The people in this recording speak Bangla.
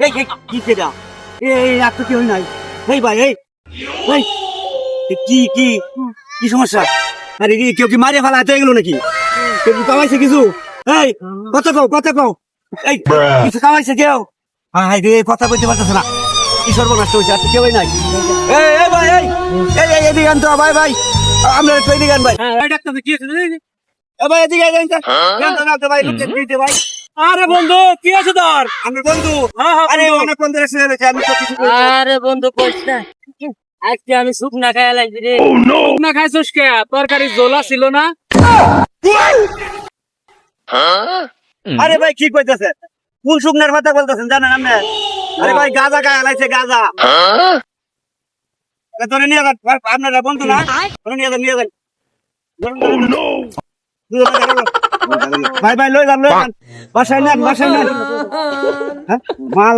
এই কি কেডা এই আর তো কেউ নাই। এই ভাই এই এই কি কি কি সমস্যা? আরে কেউ কি মারে ফেলা হাতে গেল নাকি? কেউ কি কামাইছে কিছু? এই কথা কও এই কিছু কামাইছে কেউ? হাই রে কথা কইতে পারতেছ না, কি সর্বনাশ হয়েছে? আর তো কেউই নাই। এই ভাই এই এদিকে আনতো ভাই আমরা একটু এদিকে আন ভাই। ডাক্তার কি হয়েছে? ভাই এদিকে আন তো ভাই লোক দিতে ভাই। আরে বন্ধু কি আছে তোর? আমি বন্ধু। আরে অনেক বন্ধু এসে গেছে, আমি তো কিছু আরে বন্ধু কইস না, আজকে আমি সুপ না খাই লাগছি রে। সুপ না খাইছস কে? তরকারি জোলা ছিল না? আরে ভাই কি কইতাছে? ফুল শুকনার কথা বলতেছেন জানেন আপনি? আরে ভাই গাঁজা গায়ে লাইছে গাঁজা। তোরে নিয়ে যান, আপনারা বন্ধু না? তোরে নিয়ে যান। ভাই লই যান বাসায় নেন। হ্যাঁ মাল